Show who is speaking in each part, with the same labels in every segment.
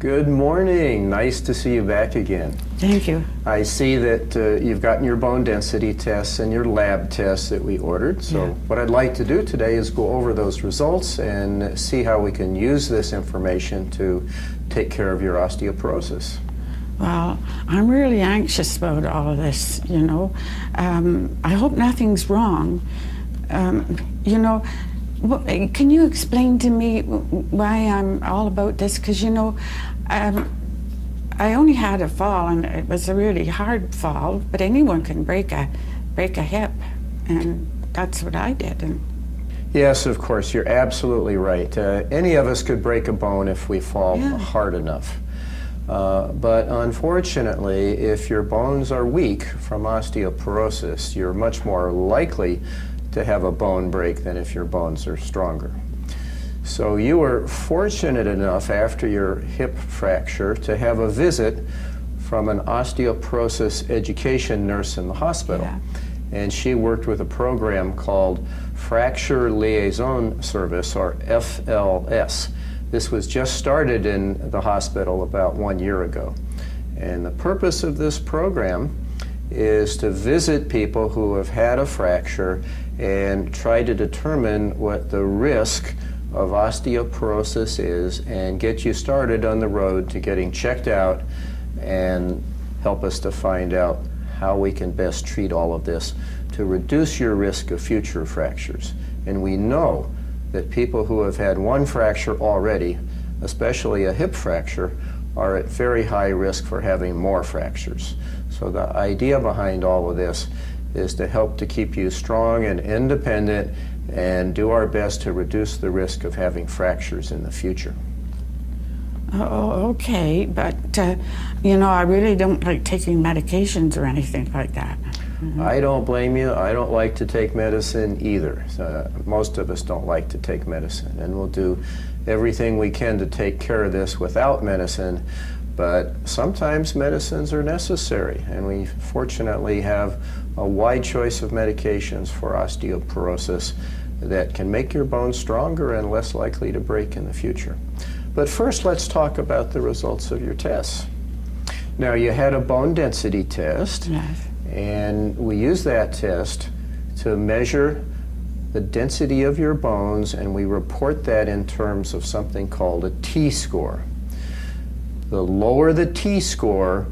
Speaker 1: Good morning. Nice to see you back again.
Speaker 2: Thank you.
Speaker 1: I see that you've gotten your bone density tests and your lab tests that we ordered. So what I'd like to do today is go over those results and see how we can use this information to take care of your osteoporosis.
Speaker 2: Well, I'm really anxious about all of this, you know. I hope nothing's wrong. You know, can you explain to me why I'm all about this? Because, you know, I only had a fall, and it was a really hard fall, but anyone can break a hip, and that's what I did. And
Speaker 1: yes, of course, you're absolutely right. Any of us could break a bone if we fall hard enough. But unfortunately, if your bones are weak from osteoporosis, you're much more likely to have a bone break than if your bones are stronger. So you were fortunate enough after your hip fracture to have a visit from an osteoporosis education nurse in the hospital.
Speaker 2: Yeah.
Speaker 1: And she worked with a program called Fracture Liaison Service, or FLS. This was just started in the hospital about 1 year ago. And the purpose of this program is to visit people who have had a fracture and try to determine what the risk of osteoporosis is and get you started on the road to getting checked out and help us to find out how we can best treat all of this to reduce your risk of future fractures. And we know that people who have had one fracture already, especially a hip fracture, are at very high risk for having more fractures. So the idea behind all of this is to help to keep you strong and independent and do our best to reduce the risk of having fractures in the future.
Speaker 2: oh, okay, but you know, I really don't like taking medications or anything like that.
Speaker 1: I don't blame you. I don't like to take medicine either. Most of us don't like to take medicine, and we'll do everything we can to take care of this without medicine, but sometimes medicines are necessary, and we fortunately have a wide choice of medications for osteoporosis that can make your bones stronger and less likely to break in the future. But first, let's talk about the results of your tests. Now, you had a bone density test.
Speaker 2: Yes.
Speaker 1: And we use that test to measure the density of your bones, and we report that in terms of something called a T-score. The lower the T-score,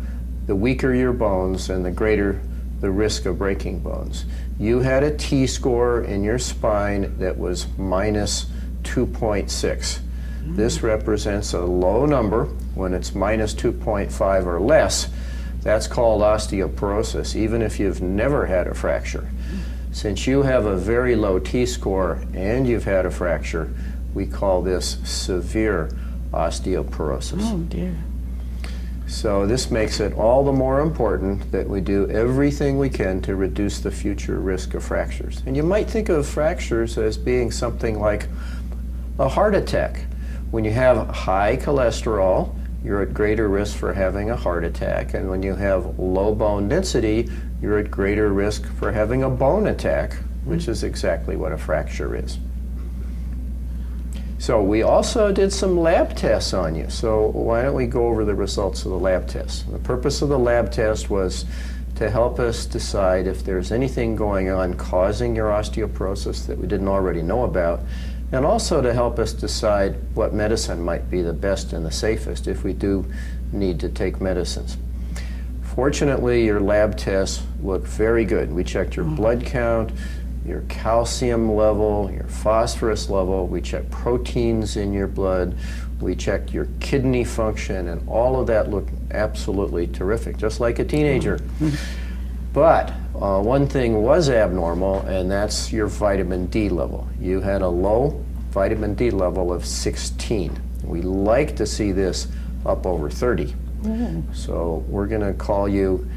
Speaker 1: the weaker your bones and the greater the risk of breaking bones. You had a T-score in your spine that was minus 2.6. This represents a low number. When it's minus 2.5 or less, that's called osteoporosis, even if you've never had a fracture. Since you have a very low T-score and you've had a fracture, we call this severe osteoporosis.
Speaker 2: Oh dear.
Speaker 1: So this makes it all the more important that we do everything we can to reduce the future risk of fractures. And you might think of fractures as being something like a heart attack. When you have high cholesterol, you're at greater risk for having a heart attack, and when you have low bone density, you're at greater risk for having a bone attack, which is exactly what a fracture is. So we also did some lab tests on you, so why don't we go over the results of the lab tests. The purpose of the lab test was to help us decide if there's anything going on causing your osteoporosis that we didn't already know about, and also to help us decide what medicine might be the best and the safest if we do need to take medicines. Fortunately, your lab tests look very good. We checked your blood count, your calcium level, your phosphorus level. We checked proteins in your blood. We checked your kidney function, and all of that looked absolutely terrific, just like a teenager. But one thing was abnormal, and that's your vitamin D level. You had a low vitamin D level of 16. We like to see this up over 30. So we're going to call you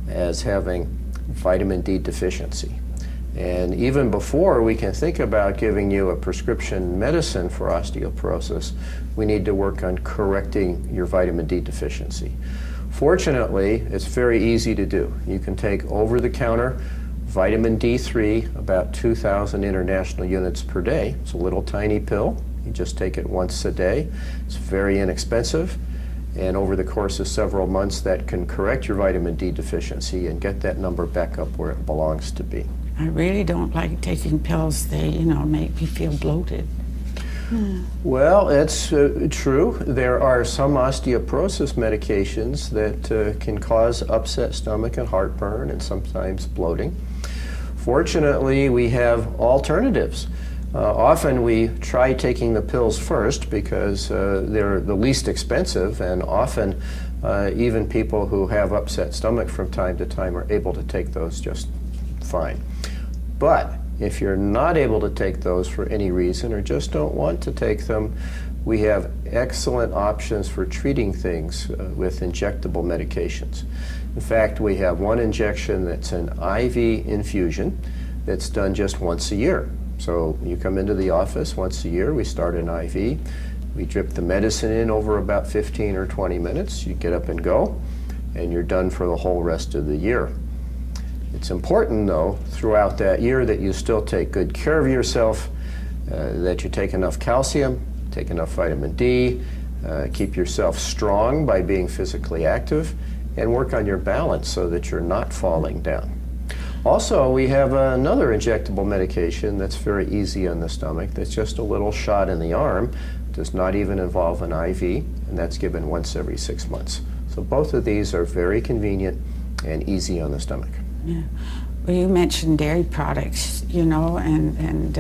Speaker 1: as having vitamin D deficiency. And even before we can think about giving you a prescription medicine for osteoporosis, we need to work on correcting your vitamin D deficiency. Fortunately, it's very easy to do. You can take over-the-counter vitamin D3, about 2,000 international units per day. It's a little tiny pill. You just take it once a day. It's very inexpensive. And over the course of several months, that can correct your vitamin D deficiency and get that number back up where it belongs to be.
Speaker 2: I really don't like taking pills. They, make me feel bloated.
Speaker 1: Well, it's true. There are some osteoporosis medications that can cause upset stomach and heartburn and sometimes bloating. Fortunately, we have alternatives. Often we try taking the pills first because they're the least expensive, and often even people who have upset stomach from time to time are able to take those just fine. But if you're not able to take those for any reason or just don't want to take them, we have excellent options for treating things with injectable medications. In fact, we have one injection that's an IV infusion that's done just once a year. So you come into the office once a year, we start an IV, we drip the medicine in over about 15 or 20 minutes, you get up and go, and you're done for the whole rest of the year. It's important, though, throughout that year that you still take good care of yourself, that you take enough calcium, take enough vitamin D, keep yourself strong by being physically active, and work on your balance so that you're not falling down. Also, we have another injectable medication that's very easy on the stomach, that's just a little shot in the arm, does not even involve an IV, and that's given once every 6 months. So both of these are very convenient and easy on the stomach.
Speaker 2: Yeah. Well, you mentioned dairy products, and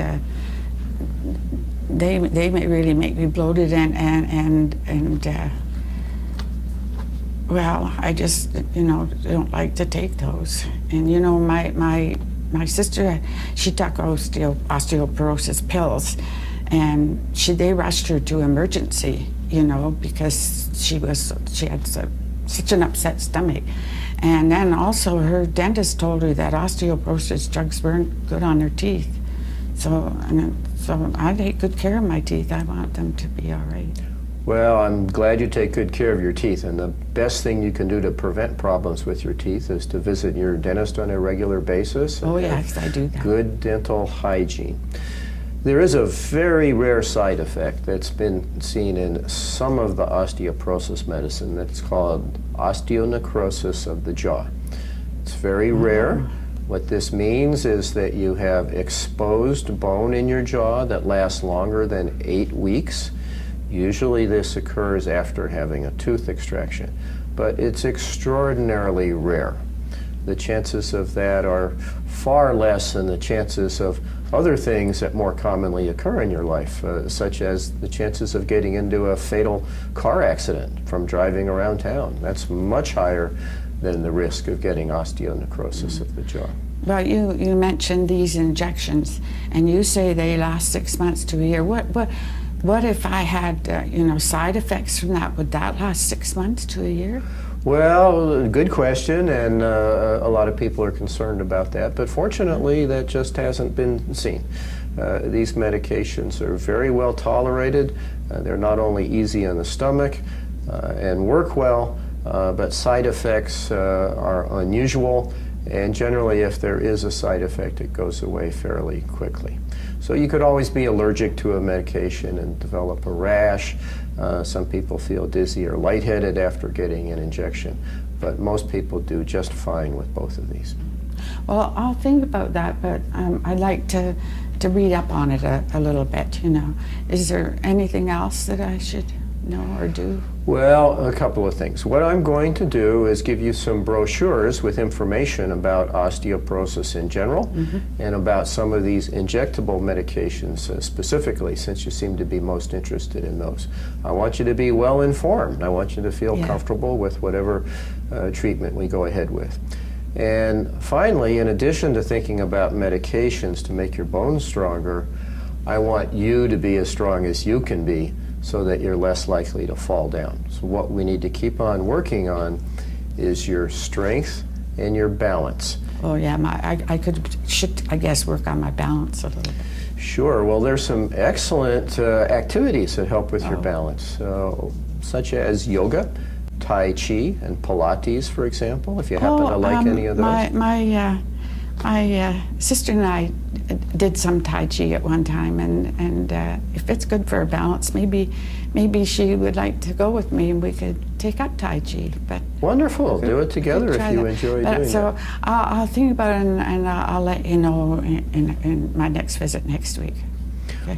Speaker 2: they may really make me bloated and well, I just, don't like to take those. And, my sister, she took osteoporosis pills, and they rushed her to emergency, because she had such an upset stomach. And then also her dentist told her that osteoporosis drugs weren't good on her teeth. So I take good care of my teeth. I want them to be all right.
Speaker 1: Well, I'm glad you take good care of your teeth, and the best thing you can do to prevent problems with your teeth is to visit your dentist on a regular basis.
Speaker 2: Oh yes, I do that.
Speaker 1: Good dental hygiene. There is a very rare side effect that's been seen in some of the osteoporosis medicine that's called osteonecrosis of the jaw. It's very rare. What this means is that you have exposed bone in your jaw that lasts longer than 8 weeks. Usually this occurs after having a tooth extraction, but it's extraordinarily rare. The chances of that are far less than the chances of other things that more commonly occur in your life, such as the chances of getting into a fatal car accident from driving around town. That's much higher than the risk of getting osteonecrosis of the jaw.
Speaker 2: Well, you mentioned these injections, and you say they last 6 months to a year. What if I had, side effects from that? Would that last 6 months to a year?
Speaker 1: Well, good question, and a lot of people are concerned about that, but fortunately that just hasn't been seen. These medications are very well tolerated. They're not only easy on the stomach and work well, but side effects are unusual, and generally if there is a side effect, it goes away fairly quickly. So you could always be allergic to a medication and develop a rash. Some people feel dizzy or lightheaded after getting an injection, but most people do just fine with both of these.
Speaker 2: Well, I'll think about that, but I'd like to read up on it a little bit, Is there anything else that I should know or do?
Speaker 1: Well, a couple of things. What I'm going to do is give you some brochures with information about osteoporosis in general and about some of these injectable medications specifically, since you seem to be most interested in those. I want you to be well informed. I want you to feel comfortable with whatever treatment we go ahead with. And finally, in addition to thinking about medications to make your bones stronger, I want you to be as strong as you can be so that you're less likely to fall down. So what we need to keep on working on is your strength and your balance.
Speaker 2: Oh yeah, should I guess work on my balance a little bit.
Speaker 1: Sure, well there's some excellent activities that help with your balance, such as yoga, Tai Chi, and Pilates, for example, if you happen to like any of those.
Speaker 2: Sister and I did some Tai Chi at one time, and if it's good for her balance, maybe she would like to go with me and we could take up Tai Chi. But
Speaker 1: Wonderful. Do it together if you enjoy doing
Speaker 2: so
Speaker 1: it.
Speaker 2: I'll think about it, and I'll let you know in my next visit next week.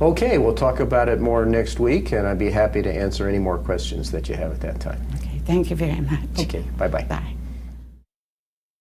Speaker 1: Okay, we'll talk about it more next week, and I'd be happy to answer any more questions that you have at that time.
Speaker 2: Okay, thank you very much.
Speaker 1: Okay, bye-bye.
Speaker 2: Bye.